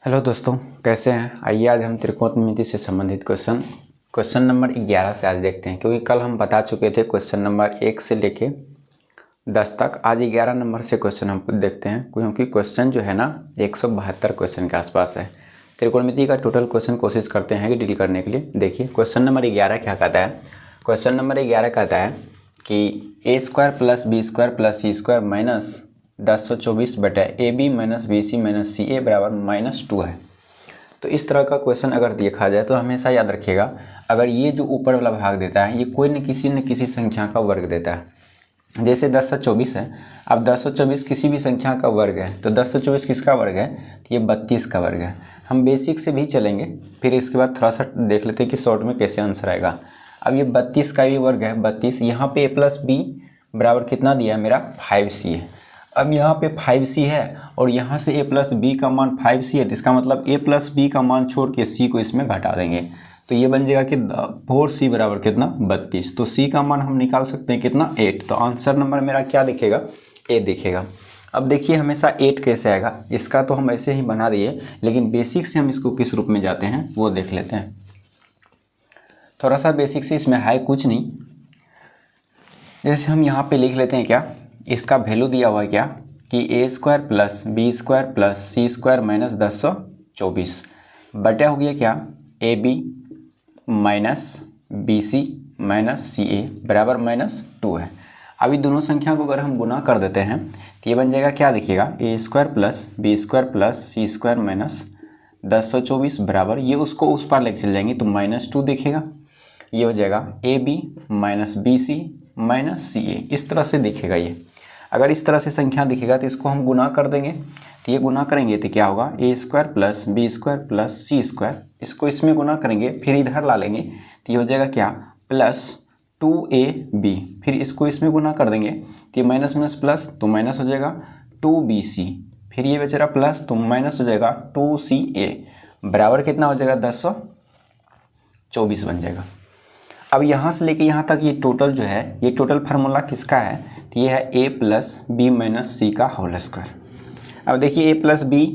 Hello दोस्तों, कैसे हैं। आइए आज हम त्रिकोणमिति से संबंधित क्वेश्चन नंबर 11 से आज देखते हैं, क्योंकि कल हम बता चुके थे क्वेश्चन नंबर 1 से लेके 10 तक। आज 11 नंबर से क्वेश्चन हम देखते हैं, क्योंकि क्वेश्चन जो है ना 172 क्वेश्चन के आसपास है। त्रिकोणमिति का टोटल क्वेश्चन कोशिश करते हैं कि डील करने के लिए। देखिए क्वेश्चन नंबर 11 क्या कहता है। क्वेश्चन नंबर 11 कहता है कि a² + b² + c² minus 1024/AB - BC - CA बराबर -2 है। तो इस तरह का क्वेश्चन अगर देखा जाए तो हमेशा याद रखिएगा, अगर ये जो ऊपर वाला भाग देता है ये कोई न किसी संख्या का वर्ग देता है। जैसे 1024 है, अब 1024 किसी भी संख्या का वर्ग है, तो 1024 किसका वर्ग है, तो ये 32 का वर्ग है। हम बेसिक से भी चलेंगे, फिर इसके बाद थोड़ा सा देख लेते हैं कि शॉर्ट में कैसे आंसर आएगा। अब ये 32 का भी वर्ग है, 32। यहाँ पे a + b बराबर कितना दिया है, मेरा 5c है। अब यहाँ पे 5c है और यहाँ से a + b का मान 5c है, तो इसका मतलब a + b का मान छोड़ के c को इसमें घटा देंगे, तो ये बन जाएगा कि 4c बराबर कितना, 32। तो c का मान हम निकाल सकते हैं कितना, 8। तो आंसर नंबर मेरा क्या दिखेगा, a दिखेगा। अब देखिए हमेशा 8 कैसे आएगा, इसका तो हम ऐसे ही बना दिए, लेकिन बेसिक से हम इसको किस रूप में जाते हैं वो देख लेते हैं। थोड़ा सा बेसिक से इसमें है कुछ नहीं। जैसे हम यहाँ पे लिख लेते हैं क्या, इसका वैल्यू दिया हुआ है क्या कि a² + b² + c² माइनस 1024 बटा हो गया क्या, AB - BC - CA बराबर -2 है। अभी दोनों संख्या को अगर हम गुना कर देते हैं तो ये बन जाएगा क्या दिखेगा, a² + b² + c² माइनस 1024 बराबर, ये उसको उस पार लेके चल जाएंगे तो -2 दिखेगा। ये हो जाएगा AB - BC - CA, इस तरह से दिखेगा ये। अगर इस तरह से संख्या दिखेगा तो इसको हम गुना कर देंगे, तो ये गुना करेंगे तो क्या होगा, a² + b² + c², इसको इसमें गुना करेंगे, फिर इधर ला लेंगे तो ये हो जाएगा क्या, +2ab, फिर इसको इसमें गुना कर देंगे तो ये माइनस माइनस प्लस, तो माइनस हो जाएगा 2bc, फिर ये बेचारा प्लस तो माइनस हो जाएगा 2ca बराबर कितना हो जाएगा, 1024 बन जाएगा। अब यहाँ से लेके यहाँ तक ये टोटल जो है, ये टोटल फार्मूला किसका है, तो ये है a + b - c का होल स्क्वायर। अब देखिए a + b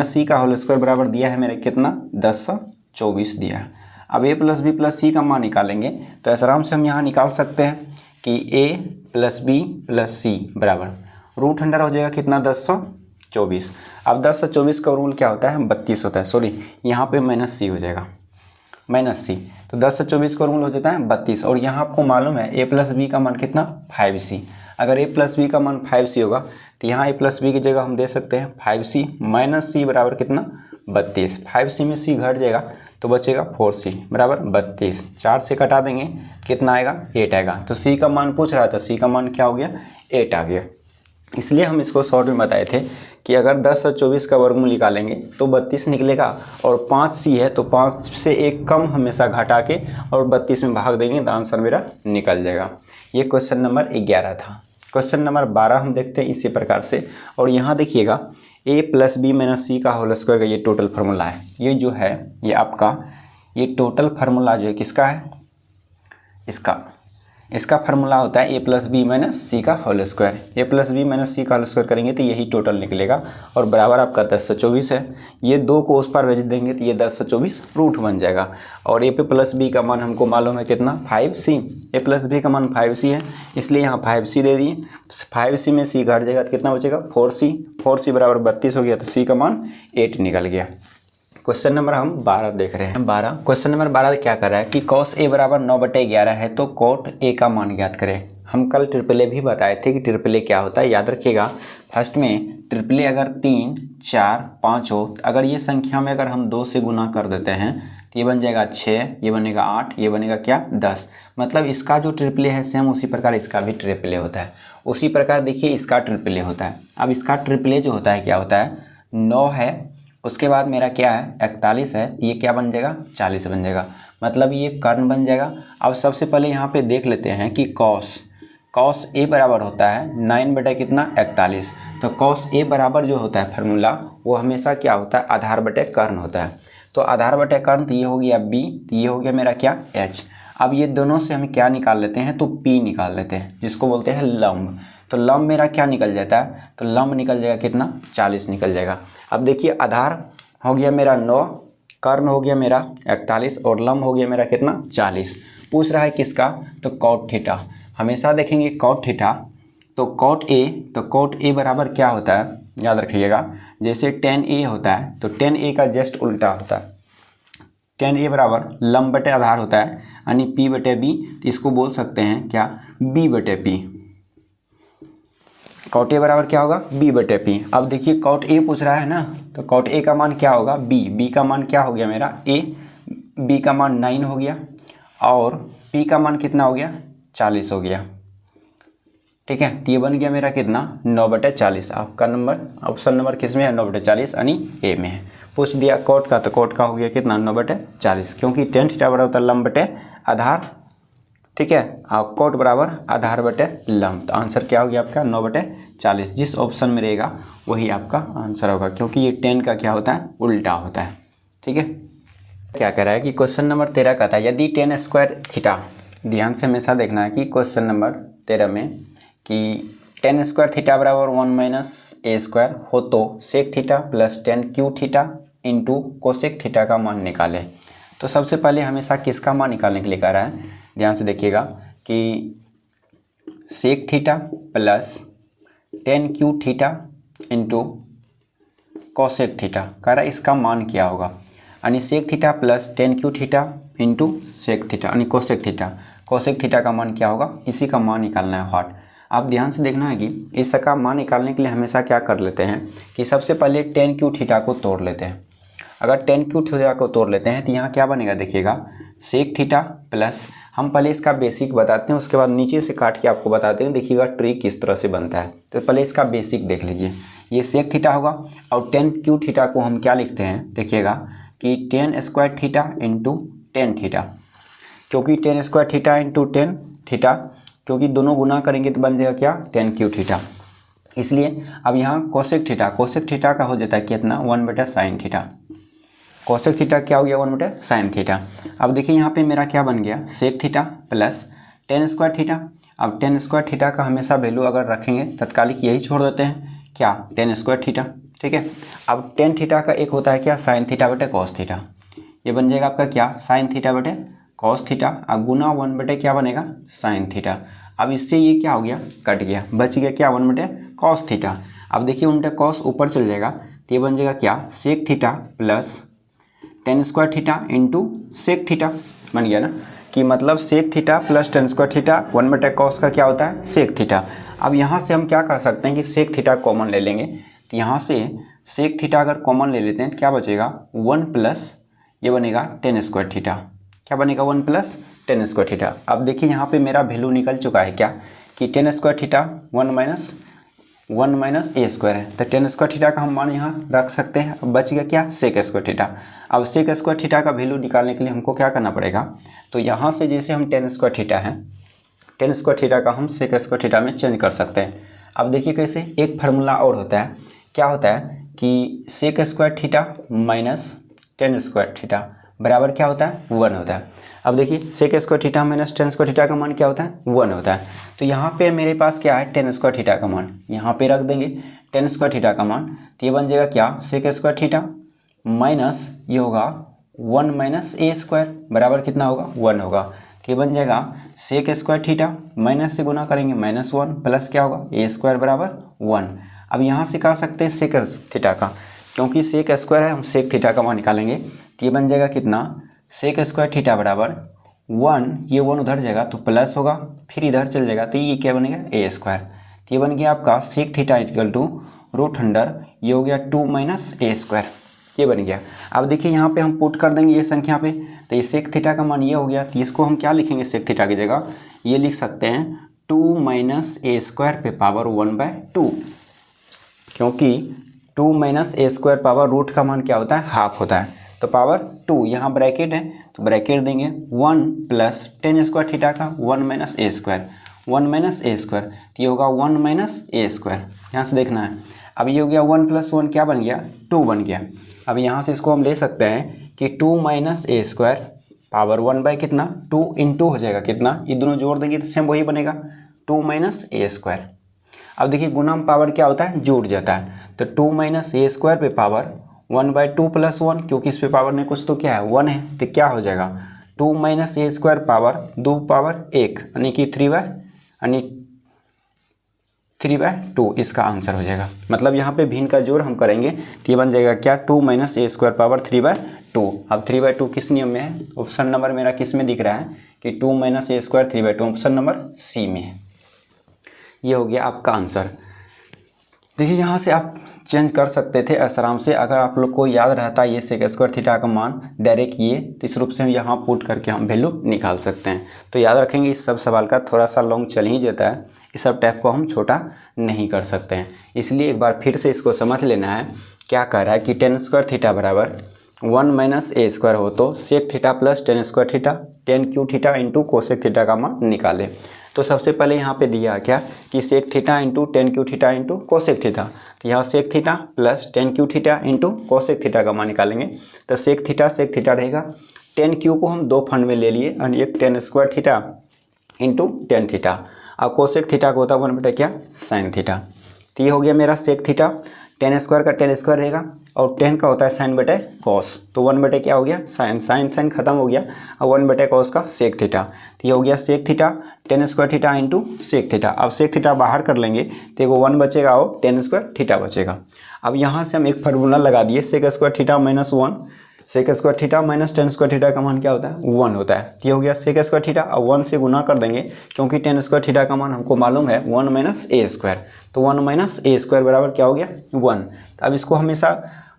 - c का होल स्क्वायर बराबर दिया है मेरे कितना, 1024 दिया है। अब a + b + c का मान निकालेंगे तो ऐसे आराम से हम यहाँ निकाल सकते हैं कि a + b + c बराबर √अंडर हो जाएगा कितना, 1024। अब 1024 का रूल क्या होता है, 32 होता है, सॉरी यहाँ पे -c हो जाएगा, -c। तो 1024 का रूल हो जाता है 32, और यहाँ आपको मालूम है a + b का मान कितना, 5c। अगर a + b का मान 5c होगा तो यहाँ a + b की जगह हम दे सकते हैं 5c - c बराबर कितना, 32। 5c में c घट जाएगा तो बचेगा 4c बराबर 32। 4 से कटा देंगे कितना आएगा, 8 आएगा। तो c का मान पूछ रहा था, c का मान क्या हो गया, 8 आ गया। इसलिए हम इसको शॉर्ट में बताए थे कि अगर 10 और 24 का वर्गमूल निकालेंगे तो 32 निकलेगा, और 5c है तो 5 से एक कम हमेशा घटा के और 32 में भाग देंगे तो आंसर मेरा निकल जाएगा। ये क्वेश्चन नंबर 11 था। क्वेश्चन नंबर 12 हम देखते हैं इसी प्रकार से, और यहाँ देखिएगा a + b - c का होल स्क्वायर का ये टोटल फार्मूला है। ये जो है ये आपका ये टोटल फार्मूला जो है किसका है, इसका फार्मूला होता है a + b - c का whole square. a + b - c का होल स्क्वायर करेंगे तो यही टोटल निकलेगा, और बराबर आपका 1024 है। ये 2 को उस पार भेज देंगे तो ये 1024 रूट बन जाएगा। और a पे + b का मान हमको मालूम है कितना, 5c। a + b का मान 5c है, इसलिए यहाँ 5c दे दिए। 5c में c घट जाएगा तो कितना बचेगा, 4c। 4c बराबर 32 हो गया, तो c का मान 8 निकल गया। क्वेश्चन नंबर हम 12 देख रहे हैं। 12 क्वेश्चन नंबर 12 क्या कर रहा है कि cos a बराबर 9/11 है तो cot a का मान ज्ञात करें। हम कल ट्रिपल ए भी बताए थे कि ट्रिपल ए क्या होता है, याद रखिएगा। फर्स्ट में ट्रिपल ए अगर 3, 4, 5 हो, अगर ये संख्या में अगर हम 2 से गुना कर देते हैं तो ये बन जाएगा 6, ये बनेगा 8, ये बनेगा क्या, 10। मतलब इसका जो ट्रिपल ए है सेम उसी प्रकार इसका भी ट्रिपल ए होता है। उसी प्रकार देखिए इसका ट्रिपल ए होता है। अब इसका ट्रिपल ए जो होता है क्या होता है, 9 है, उसके बाद मेरा क्या है 41 है, ये क्या बन जाएगा, 40 बन जाएगा। मतलब ये कर्ण बन जाएगा। अब सबसे पहले यहाँ पे देख लेते हैं कि cos a बराबर होता है 9 कितना 41। तो cos a बराबर जो होता है फार्मूला वो हमेशा क्या होता है, आधार बटे कर्ण होता है। तो आधार बटे कर्ण, तो ये हो गया b, तो ये हो गया मेरा क्या, h। अब ये दोनों से हम क्या निकाल लेते हैं, तो p निकाल लेते हैं, जिसको बोलते हैं लंब। तो लंब मेरा क्या निकल जाता है, तो लंब निकल जाएगा कितना, 40 निकल जाएगा। अब देखिए आधार हो गया मेरा 9, कर्ण हो गया मेरा 41 और लंब हो गया मेरा कितना 40। पूछ रहा है किसका, तो कॉट थीटा। हमेशा देखेंगे कॉट थीटा तो कॉट ए बराबर क्या होता है, याद रखिएगा। जैसे टेन ए होता है तो टेन ए का जस्ट उल्टा होता है। टेन ए बराबर लंब बटे आधार होता है, यानी पी बटे बी, तो इसको बोल सकते हैं क्या, बी बटे पी। कॉट ए बराबर क्या होगा, बी बटे पी। अब देखिए कॉट ए पूछ रहा है ना, तो कॉट ए का मान क्या होगा, बी का मान क्या हो गया मेरा ए, बी का मान 9 हो गया और पी का मान कितना हो गया 40 हो गया। ठीक है, तो ये बन गया मेरा कितना 9/40। आपका नंबर ऑप्शन नंबर किस में है, 9/40 यानी ए में है। पूछ दिया कॉट का, तो कॉट का हो गया कितना 9/40, क्योंकि टेन थीटा बराबर होता है लंब बटे आधार। ठीक है, और कॉट बराबर आधार बटे लंब। तो आंसर क्या हो गया आपका 9/40। जिस ऑप्शन में रहेगा वही आपका आंसर होगा, क्योंकि ये 10 का क्या होता है, उल्टा होता है। ठीक है, क्या कह रहा है कि क्वेश्चन नंबर 13 का था, यदि टेन स्क्वायर थीटा, ध्यान से हमेशा देखना है कि क्वेश्चन नंबर 13 में कि टेन स्क्वायर थीटा बराबर 1 - a² हो तो sec theta plus tan Q theta into cosec theta का मान निकालें। तो सबसे पहले हमेशा किसका मान निकालने के लिए कह रहा है, ध्यान से देखिएगा कि sec theta plus tan Q theta into cosec theta, कह रहा है इसका मान क्या होगा, यानी sec theta plus tan Q theta into sec theta यानी कोसेक थीटा। कोसेक थीटा का मान क्या होगा, इसी का मान निकालना है हॉट। आप ध्यान से देखना है कि इसका मान निकालने के लिए हमेशा क्या कर लेते हैं कि सबसे पहले टेन क्यू थीटा को तोड़ लेते हैं। अगर टेन क्यू थीटा को तोड़ लेते हैं तो यहाँ क्या बनेगा, देखिएगा सेक थीटा प्लस, हम पहले इसका बेसिक बताते हैं, उसके बाद नीचे से काट के आपको बताते हैं, देखिएगा ट्री किस तरह से बनता है। तो पहले इसका बेसिक देख लीजिए, ये सेक थीटा होगा और टेन क्यू थीटा को हम क्या लिखते हैं, देखिएगा कि ten square theta into ten theta, क्योंकि ten square theta into ten theta, क्योंकि दोनों गुना करेंगे तो बन जाएगा क्या, टेन क्यू थीटा। इसलिए अब यहाँ कोसेक थीटा का हो जाता है कितना 1/sin थीटा। कोसेक थीटा क्या हो गया 1/sin थीटा। अब देखिए यहाँ पे मेरा क्या बन गया, sec theta plus tan square theta. अब टेन स्क्वायर थीटा का हमेशा वैल्यू अगर रखेंगे तत्कालिक यही छोड़ देते हैं, क्या टेन स्क्वायर थीटा। ठीक है, अब टेन थीटा का एक होता है क्या, साइन थीटा बटे कॉस थीटा। ये बन जाएगा आपका क्या, साइन थीटा बटे कॉस थीटा, अब गुना 1 बटे क्या बनेगा, साइन थीटा। अब इससे ये क्या हो गया, कट गया, बच गया क्या 1 बटे कॉस थीटा। अब देखिए 1 बटे कॉस ऊपर चल जाएगा, तो ये बन जाएगा क्या, sec theta plus tan square theta into sec theta. बन गया ना, कि मतलब sec theta plus tan square theta 1 बटे कॉस का क्या होता है, सेक थीटा। अब यहाँ से हम क्या कर सकते हैं कि सेक थीटा कॉमन ले लेंगे, तो यहाँ से सेक थीटा अगर कॉमन ले लेते हैं तो क्या बचेगा 1 प्लस ये बनेगा टेन स्क्वायर थीटा। क्या बनेगा 1 प्लस टेन स्क्वायर थीटा। अब देखिए यहाँ पे मेरा वैल्यू निकल चुका है क्या, कि टेन स्क्वायर थीटा 1 - a² है, तो टेन स्क्वायर थीटा का हम मान यहाँ रख सकते हैं। अब बच गया क्या, सेक स्क्वायर थीटा। अब सेक स्क्वायर थीटा का वैल्यू निकालने के लिए हमको क्या करना पड़ेगा, तो यहाँ से जैसे हम टेन स्क्वायर थीटा है, टेन स्क्वायर थीटा का हम सेक स्क्वायर थीटा में चेंज कर सकते हैं। अब देखिए कैसे, एक फार्मूला और होता है, क्या होता है कि sec square theta minus tan square theta बराबर क्या होता है, 1 होता है। अब देखिए sec square theta minus tan square theta का मान क्या होता है, 1 होता है। तो यहाँ पे मेरे पास क्या है, टेन स्क्वायर थीटा का मान यहाँ पे रख देंगे, टेन स्क्वायर थीटा का मान, तो ये बन जाएगा क्या, सेक स्क्वायर थीटा माइनस ये होगा 1 - a² बराबर कितना होगा, 1 होगा। तो ये बन जाएगा सेक स्क्वायर थीटा, माइनस से गुना करेंगे -1 प्लस क्या होगा, a² बराबर 1। अब यहाँ से कह सकते हैं सेक थीटा का, क्योंकि सेक स्क्वायर है, हम सेक थीटा का मान निकालेंगे, तो ये बन जाएगा कितना, सेक स्क्वायर थीटा बराबर 1, ये 1 उधर जाएगा तो प्लस होगा, फिर इधर चल जाएगा तो ये क्या बनेगा, a²। तो ये बन गया आपका सेक थीटा इक्वल टू √100, ये हो गया 2 - a², ये बन गया। अब देखिए यहाँ पे हम पुट कर देंगे ये संख्या पे, तो ये सेक थीटा का मान ये हो गया, तो इसको हम क्या लिखेंगे सेक थीटा की जगह, ये लिख सकते हैं 2 - a² पे पावर 1/2, क्योंकि 2 - a² पावर रूट का मान क्या होता है, हाफ होता है, तो पावर 2, यहाँ ब्रैकेट है तो ब्रैकेट देंगे 1 प्लस टेन स्क्वायर थीटा का 1 - a², 1 - a², तो ये होगा 1 - a²। यहाँ से देखना है, अब ये हो गया 1 + 1 क्या बन गया, 2 बन गया। अब यहाँ से इसको हम ले सकते हैं कि 2 - a² पावर 1 कितना, 2 × हो जाएगा कितना, ये दोनों जोड़ देंगे तो सेम वही बनेगा 2 - a²। अब देखिए गुना में पावर क्या होता है, जुड़ जाता है, तो 2 - a² पे पावर 1/2 + 1, क्योंकि इस पे पावर ने कुछ तो क्या है 1 है, तो क्या हो जाएगा 2 - a² पावर 2 पावर 1 यानी कि 3/2 इसका आंसर हो जाएगा। मतलब यहाँ पे भिन्न का जोड़ हम करेंगे तो ये बन जाएगा क्या 2 - a² पावर 3/2। अब 3/2 किस नियम में है? ऑप्शन नंबर मेरा किस में दिख रहा है कि 2 - a² 3/2, ऑप्शन नंबर सी में है। ये हो गया आपका आंसर। देखिए यहाँ से आप चेंज कर सकते थे आराम से, अगर आप लोग को याद रहता ये sec² थीटा का मान डायरेक्ट ये, तो इस रूप से हम यहाँ पुट करके हम वैल्यू निकाल सकते हैं। तो याद रखेंगे इस सब सवाल का थोड़ा सा लॉन्ग चल ही जाता है, इस सब टाइप को हम छोटा नहीं कर सकते हैं, इसलिए एक बार फिर से इसको समझ लेना है। क्या कह रहा है कि tan² थीटा बराबर 1 - a² हो तो sec theta plus tan² theta tan³ theta into cosec theta का मान निकाले। तो सबसे पहले यहाँ पे दिया क्या कि sec theta into tan³ theta into cosec theta, तो यहाँ sec theta plus tan³ theta into cosec theta का मान निकालेंगे। तो sec थीटा रहेगा, tan³ को हम दो फंड में ले लिए और एक tan² theta into tan theta, और कोसेक थीटा को होता है 1 क्या sin थीटा। तो ये हो गया मेरा sec थीटा, tan² का tan² रहेगा और tan का होता है sin cos, तो 1 क्या हो गया sin खत्म हो गया और 1 cos का sec थीटा। तो ये हो गया sec theta tan² theta into sec theta. अब sec थीटा बाहर कर लेंगे तो एगो 1 बचेगा और tan² थीटा बचेगा। अब यहाँ से हम एक फार्मूला लगा दिए sec² theta minus 1, sec² theta minus tan² theta का मान क्या होता है 1 होता है। तो ये हो गया sec² थीटा और 1 से गुना कर देंगे क्योंकि tan² थीटा का मान हमको मालूम है 1 - a², तो 1 - a² बराबर क्या हो गया 1। तो अब इसको हमेशा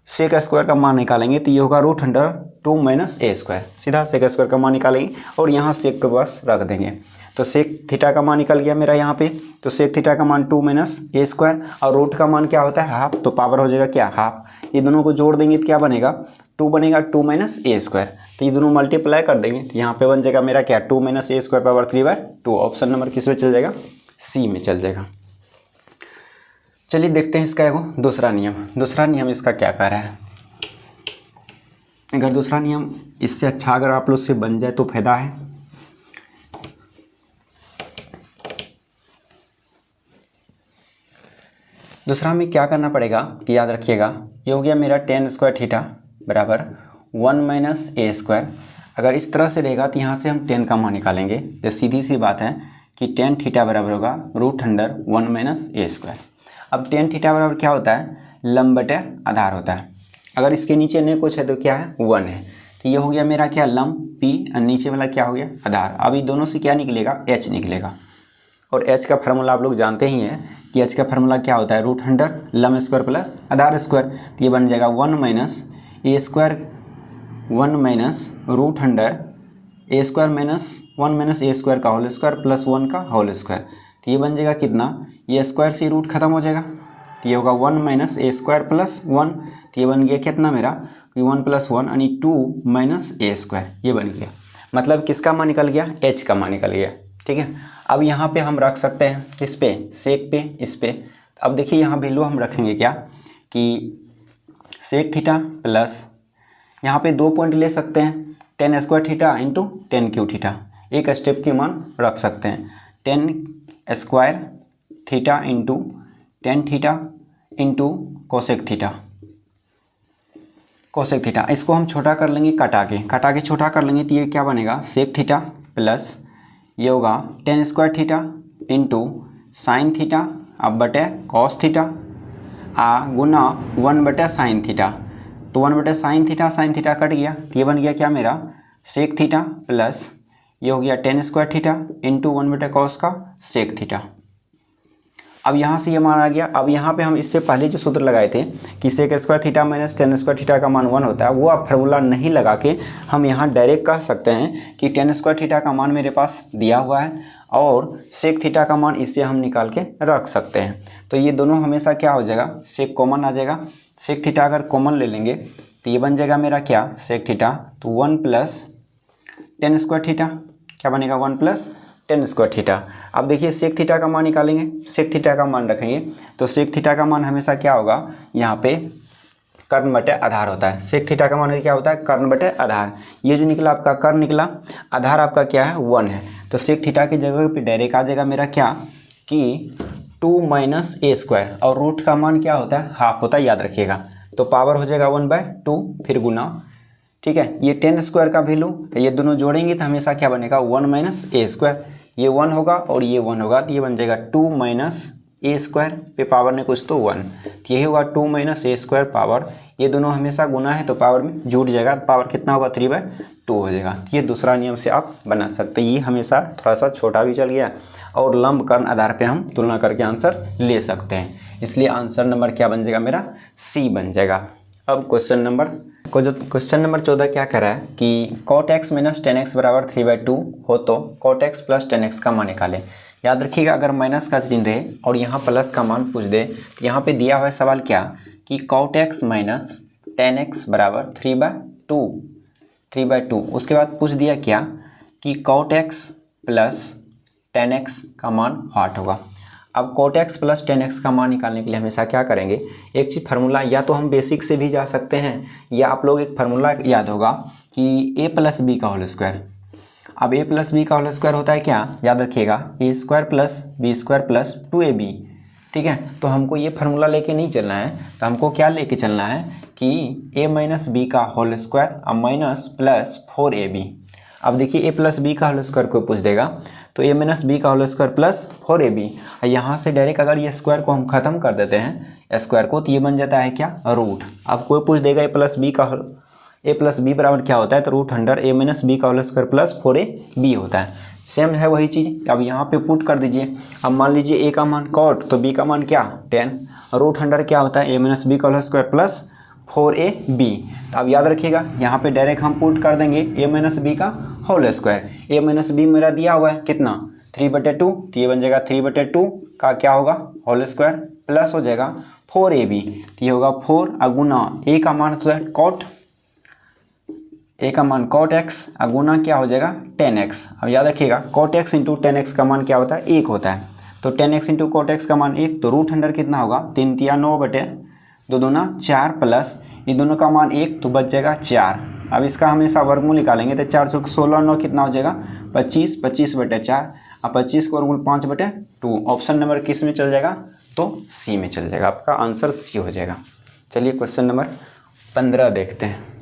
sec² का मान निकालेंगे तो ये होगा √2 - a², सीधा sec² का मान निकालेंगे और यहाँ sec के पास रख देंगे। तो sec थीटा का मान निकल गया मेरा यहाँ पे, तो sec थीटा का मान 2 - a² और रूट का मान क्या होता है हाफ, तो पावर हो जाएगा क्या हाफ। ये दोनों को जोड़ देंगे तो क्या बनेगा 2 बनेगा 2 - a², तो ये दोनों मल्टीप्लाई कर देंगे तो यहाँ पे बन जाएगा मेरा क्या 2 - a² पावर 3/2। ऑप्शन नंबर किस में चल जाएगा सी में चल जाएगा। चलिए देखते हैं इसका एगो दूसरा नियम इसका क्या कह रहा है। अगर दूसरा नियम इससे अच्छा अगर आप लोग से बन जाए तो फायदा है। दूसरा में क्या करना पड़ेगा कि याद रखिएगा, ये हो गया मेरा tan² थीटा बराबर 1 - a²। अगर इस तरह से रहेगा तो यहाँ से हम tan का मान निकालेंगे, तो सीधी सी बात है कि tan थीटा बराबर होगा √1 - a²। अब tan थीटा बराबर क्या होता है लंब बटे आधार होता है। अगर इसके नीचे नहीं कुछ है तो क्या है 1 है, तो ये हो गया मेरा क्या लंब p और नीचे वाला क्या हो गया आधार। अब ये दोनों से क्या निकलेगा h निकलेगा, और h का फार्मूला आप लोग जानते ही हैं कि h का फार्मूला क्या होता है √100 लंब स्क्वायर प्लस आधार स्क्वायर। तो ये बन जाएगा 1 - a², 1 - √100 a² माइनस 1 - a² का होल स्क्वायर प्लस 1 का होल स्क्वायर। तो ये बन जाएगा कितना, ये स्क्वायर से रूट खत्म हो जाएगा, तो ये होगा 1 - a² प्लस 1। तो ये बन गया कितना मेरा 1 + 1 यानी 2 - a², ये बन गया। मतलब किसका मान निकल गया h का मान निकल गया। ठीक है, अब यहाँ पे हम रख सकते हैं इस पे सेक पे इस पे। अब देखिए यहाँ वैल्यू हम रखेंगे क्या कि सेक थीटा प्लस यहाँ पे 2 पॉइंट ले सकते हैं tan² theta into tan³ theta, एक स्टेप के मान रख सकते हैं tan² theta into tan theta into cosec theta. इसको हम छोटा कर लेंगे काटा के छोटा कर लेंगे तो ये क्या बनेगा सेक थीटा प्लस ये होगा tan² theta into sine theta अब बटे कॉस थीटा गुना 1/sin थीटा। तो 1/sin थीटा कट गया, तो ये बन गया क्या मेरा सेक थीटा प्लस ये हो गया tan² थीटा इंटू 1/cos का सेक थीटा। अब यहाँ से ये मान आ गया। अब यहाँ पे हम इससे पहले जो सूत्र लगाए थे कि sec² theta minus tan² theta का मान 1 होता है, वो आप फार्मूला नहीं लगा के हम यहाँ डायरेक्ट कह सकते हैं कि tan² थीटा का मान मेरे पास दिया हुआ है और सेक थीटा का मान इससे हम निकाल के रख सकते हैं। तो ये दोनों हमेशा क्या हो जाएगा सेक कॉमन आ जाएगा। सेक थीटा अगर कॉमन ले लेंगे तो ये बन जाएगा मेरा क्या सेक थीटा, तो 1 + tan² थीटा क्या बनेगा 1 + tan² थीटा। अब देखिए सेक थीटा का मान निकालेंगे, सेक थीटा का मान रखेंगे तो सेक थीटा का मान हमेशा क्या होगा यहाँ पे कर्ण बटे आधार होता है। सेक थीटा का मान क्या होता है कर्ण बटे आधार। ये जो निकला आपका कर्ण निकला, आधार आपका क्या है 1 है, तो सेक थीटा की जगह पे डायरेक्ट आ जाएगा मेरा क्या कि 2 - a² और रूट का मान क्या होता है हाफ होता है, याद रखिएगा। तो पावर हो जाएगा 1/2 फिर गुना, ठीक है। ये 10 स्क्वायर का वैल्यू, ये दोनों जोड़ेंगे तो हमेशा क्या बनेगा 1 माइनस ए स्क्वायर, ये 1 होगा और ये 1 होगा तो ये बन जाएगा 2 माइनस ए स्क्वायर पे पावर ने कुछ तो 1, तो यही होगा 2 माइनस ए स्क्वायर पावर, ये दोनों हमेशा गुना है तो पावर में जुड़ जाएगा, पावर कितना होगा 3/2 हो जाएगा। ये दूसरा नियम से आप बना सकते हैं। ये हमेशा थोड़ा सा छोटा भी चल गया और लंब कर्ण आधार पे हम तुलना करके आंसर ले सकते हैं, इसलिए आंसर नंबर क्या बन जाएगा मेरा सी बन जाएगा। अब क्वेश्चन नंबर 14 क्या कह रहा है कि cot x माइनस 10x बराबर 3/2 हो तो cot x प्लस 10x का मान निकालें। याद रखिएगा अगर माइनस का चिन्ह रहे और यहाँ प्लस का मान पूछ दे तो यहाँ पे दिया हुआ है सवाल क्या कि cot x माइनस 10x बराबर 3/2, उसके बाद पूछ दिया क्या कि cot x प्लस 10x का मान व्हाट होगा। अब cot x प्लस 10x का मान निकालने के लिए हमेशा क्या करेंगे, एक चीज़ फार्मूला, या तो हम बेसिक से भी जा सकते हैं या आप लोग एक फार्मूला याद होगा कि a प्लस बी का होल स्क्वायर। अब a प्लस बी का होल स्क्वायर होता है क्या, याद रखिएगा a square plus B square plus 2ab, ठीक है। तो हमको ये फार्मूला लेके नहीं चलना है, तो हमको क्या लेके चलना है कि a माइनस बी का होल स्क्वायर अब माइनस प्लस 4ab। अब देखिए a प्लस बी का होल स्क्वायर कोई पूछ देगा तो a माइनस बी का होल स्क्वायर प्लस 4ab, यहाँ से डायरेक्ट अगर ये स्क्वायर को हम खत्म कर देते हैं स्क्वायर को तो ये बन जाता है क्या रूट। अब कोई पूछ देगा a प्लस बी बराबर क्या होता है तो root under a minus B का होल स्क्वायर प्लस 4ab होता है। सेम है वही चीज़, अब यहाँ पे पुट कर दीजिए। अब मान लीजिए a का मान cot तो b का मान क्या 10, रूट अंडर क्या होता है a माइनस बी का होल स्क्वायर प्लस 4ab। तो अब याद रखिएगा यहाँ पे डायरेक्ट हम पुट कर देंगे a माइनस बी का whole square, a minus B मेरा दिया हुआ है कितना 3/2, तो ये बन जाएगा 3/2 का क्या होगा होल स्क्वायर प्लस हो जाएगा 4ab, तो ये होगा 4 अगुना a का मान होता है cot x अगुना क्या हो जाएगा 10x। अब याद रखिएगा cot x इंटू 10x का मान क्या होता है 1 होता है, तो 10x इंटू cot x का मान 1, तो रूट अंडर कितना होगा 3 × 9/2 दूना 4 प्लस ये दोनों का मान 1 तो बच जाएगा 4। अब इसका हमेशा वर्गमूल निकालेंगे तो 4 × 16 9 कितना हो जाएगा 25, 25/4, अब 25 का वर्गमूल 5/2। ऑप्शन नंबर किस में चल जाएगा तो सी में चल जाएगा, आपका आंसर सी हो जाएगा। चलिए क्वेश्चन नंबर 15 देखते हैं।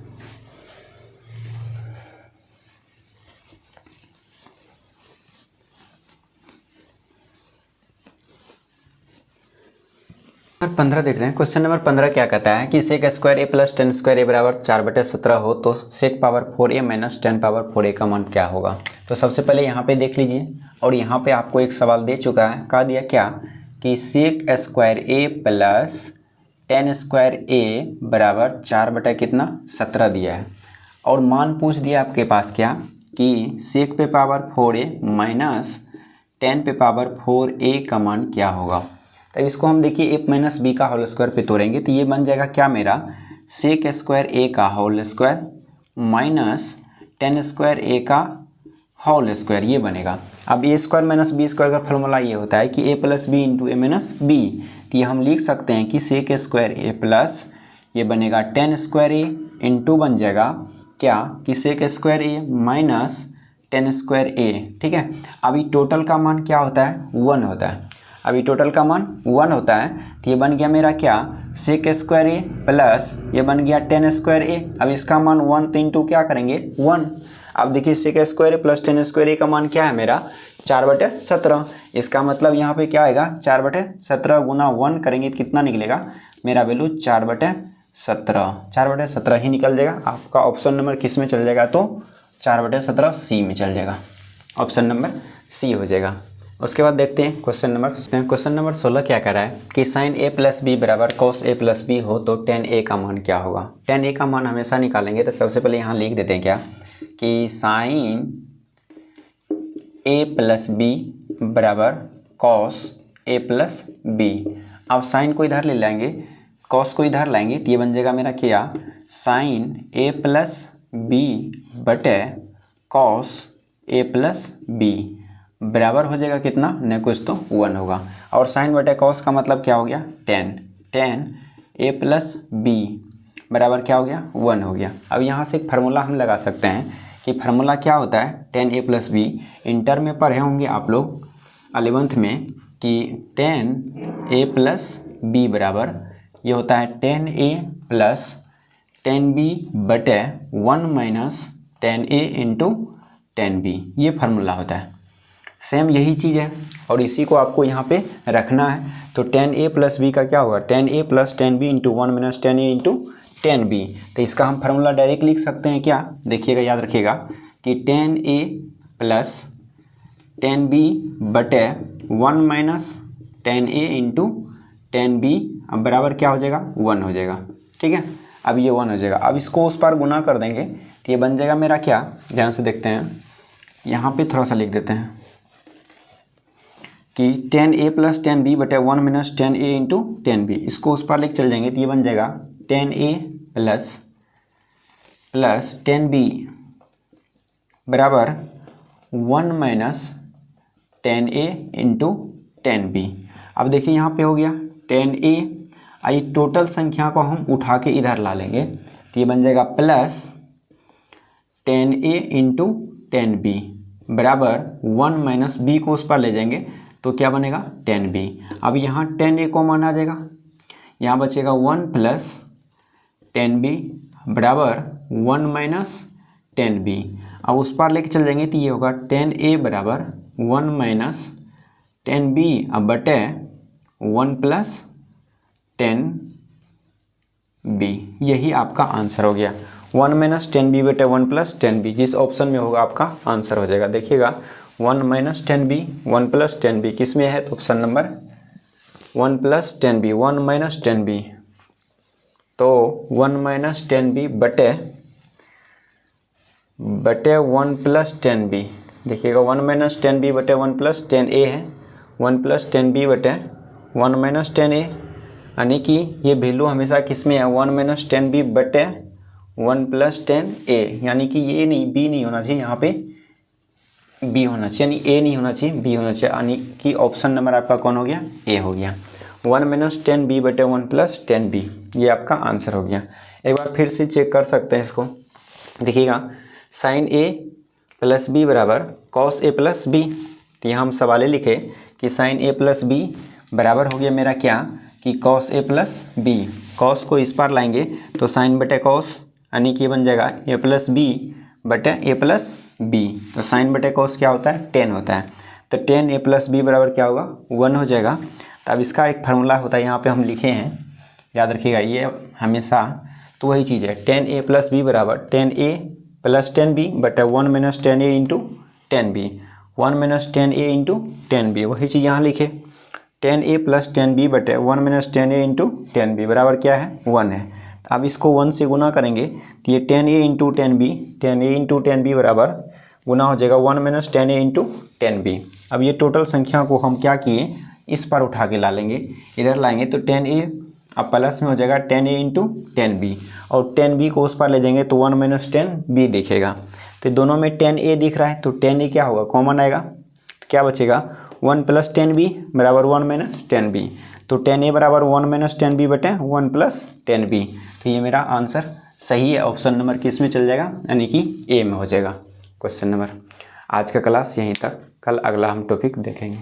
नंबर 15 देख रहे हैं। क्वेश्चन नंबर 15 क्या कहता है कि सेक स्क्वायर ए प्लस 10 स्क्वायर ए बराबर 4/17 हो तो सेक power 4a minus 10 power 4a का मान क्या होगा। तो सबसे पहले यहाँ पे देख लीजिए और यहाँ पे आपको एक सवाल दे चुका है, कहा दिया क्या कि सेक स्क्वायर ए प्लस 10 स्क्वायर ए बराबर 4/17 दिया है और मान पूछ दिया आपके पास क्या कि सेक पे पावर 4a माइनस 10 पे पावर 4a का मान क्या होगा। तब इसको हम देखिए a माइनस बी का होल स्क्वायर पे तोड़ेंगे तो ये बन जाएगा क्या मेरा सेक स्क्वायर ए का whole square minus 10 square A का होल स्क्वायर, ये बनेगा। अब A square minus B square का फॉर्मूला ये होता है कि a plus B into A minus B, तो ये हम लिख सकते हैं कि सेक स्क्वायर ए प्लस ये बनेगा 10 स्क्वायर ए इंटू बन जाएगा क्या कि सेक स्क्वायर ए माइनस 10 स्क्वायर ए, ठीक है। अभी टोटल का मान क्या होता है 1 होता है, अभी टोटल का मान 1 होता है तो ये बन गया मेरा क्या सेक स्क्वायर ए प्लस ये बन गया 10 स्क्वायर ए। अब इसका मान 1 तो इंटू क्या करेंगे 1। अब देखिए sec square A plus 10 square A का मान क्या है मेरा 4/17, इसका मतलब यहाँ पे क्या आएगा 4/17 गुना 1 करेंगे तो कितना निकलेगा मेरा वैल्यू 4/17 ही निकल जाएगा। आपका ऑप्शन नंबर किस में चल जाएगा तो 4/17 सी में चल जाएगा, ऑप्शन नंबर सी हो जाएगा। उसके बाद देखते हैं क्वेश्चन नंबर 16 क्या कर रहा है कि साइन ए प्लस बी बराबर कॉस ए प्लस बी हो तो tan a का मान क्या होगा। tan a का मान हमेशा निकालेंगे तो सबसे पहले यहाँ लिख देते हैं क्या कि साइन ए प्लस बी बराबर कॉस ए प्लस बी। अब साइन को इधर ले लेंगे कॉस को इधर लाएंगे तो ये बन जाएगा मेरा क्या साइन ए प्लस बी बटे कॉस ए प्लस बी बराबर हो जाएगा कितना न कुछ तो 1 होगा। और साइन बटे कॉस का मतलब क्या हो गया tan a प्लस बी बराबर क्या हो गया 1 हो गया। अब यहाँ से एक फार्मूला हम लगा सकते हैं कि फार्मूला क्या होता है tan a plus B. Inter में पढ़े होंगे आप लोग 11th में कि tan a प्लस बी बराबर ये होता है 10a प्लस 10b बटे 1 माइनस 10a इंटू 10b, ये फार्मूला होता है। सेम यही चीज़ है और इसी को आपको यहाँ पे रखना है। तो 10a प्लस बी का क्या होगा, 10a plus 10b into 1 minus 10a into 10b। तो इसका हम फार्मूला डायरेक्ट लिख सकते हैं क्या, देखिएगा, याद रखिएगा कि 10a प्लस 10b बटे 1 माइनस 10a इंटू 10b अब बराबर क्या हो जाएगा, 1 हो जाएगा। ठीक है, अब ये 1 हो जाएगा। अब इसको उस पार गुना कर देंगे तो ये बन जाएगा मेरा क्या, ध्यान से देखते हैं, यहाँ पे थोड़ा सा लिख देते हैं कि 10a प्लस 10b बटे 1 माइनस 10a इंटू 10b, इसको उस पार लेके चल जाएंगे तो ये बन जाएगा 10a प्लस 10b बराबर 1 माइनस 10a इंटू 10b। अब देखिए यहाँ पे हो गया 10a, आई टोटल संख्या को हम उठा के इधर ला लेंगे तो ये बन जाएगा प्लस 10a इंटू 10b बराबर 1 माइनस b को उस पर ले जाएंगे तो क्या बनेगा 10b। अब यहाँ 10a कॉमन आ जाएगा, यहाँ बचेगा 1 प्लस 10b बराबर 1 माइनस 10b। अब उस पर लेके चल जाएंगे तो ये होगा 10a बराबर 1 माइनस 10b अब बटे 1 प्लस 10b, यही आपका आंसर हो गया। 1 माइनस 10b बटे 1 प्लस 10b, जिस ऑप्शन में होगा आपका आंसर हो जाएगा। देखिएगा 1 माइनस 10b 1 प्लस 10b किस में है, तो option number 1 plus 10b, 1 minus 10b, तो 1 माइनस 10b बटे 1 प्लस 10b। देखिएगा 1 माइनस 10b बटे 1 प्लस 10a है, 1 प्लस 10b बटे 1 माइनस 10a, यानी कि ये वैल्यू हमेशा किस में है, 1 माइनस 10b बटे 1 प्लस 10a, यानी कि ये नहीं, b नहीं होना चाहिए, यहाँ पे b होना चाहिए, यानी a नहीं होना चाहिए, b होना चाहिए, यानी कि ऑप्शन नंबर आपका कौन हो गया, a हो गया। 1 माइनस 10b बटे 1 प्लस 10b, ये आपका आंसर हो गया। एक बार फिर से चेक कर सकते हैं इसको, देखिएगा साइन a प्लस b बराबर कॉस a प्लस b, तो यहाँ हम सवाले लिखे कि साइन a प्लस b बराबर हो गया मेरा क्या, कि cos a plus b। Cos को इस पार लाएंगे तो साइन बटे कॉस, यानी कि बन जाएगा a प्लस b बटे a प्लस b। तो साइन बटे कॉस क्या होता है, 10 होता है, तो 10a प्लस b बराबर क्या होगा, 1 हो जाएगा। तो अब इसका एक फार्मूला होता है, यहाँ पे हम लिखे हैं, याद रखिएगा ये हमेशा, तो वही चीज़ है 10a प्लस b बराबर 10a प्लस 10b बटे 1 minus 10a into 10b, 1 minus 10a into 10b, वही चीज़ यहाँ लिखे 10a प्लस 10b बटे 1 माइनस 10a इंटू 10b बराबर क्या है, 1 है। अब इसको 1 से गुना करेंगे तो ये 10a into 10b, 10a into 10b बराबर गुना हो जाएगा 1 माइनस 10a इंटू 10b। अब ये टोटल संख्या को हम क्या किए, इस पर उठा के ला लेंगे, इधर लाएंगे तो 10a अब प्लस में हो जाएगा 10a इंटू 10b, और 10b को उस पर ले जाएंगे तो 1 माइनस 10b दिखेगा। तो दोनों में 10a दिख रहा है तो 10a क्या होगा, कॉमन आएगा, तो क्या बचेगा 1 प्लस 10b बराबर 1 माइनस 10b, तो 10a बराबर 1 माइनस 10b बटे 1 प्लस 10b। तो ये मेरा आंसर सही है, ऑप्शन नंबर किस में चल जाएगा, यानी कि ए में हो जाएगा क्वेश्चन नंबर। आज का क्लास यहीं तक, कल अगला हम टॉपिक देखेंगे।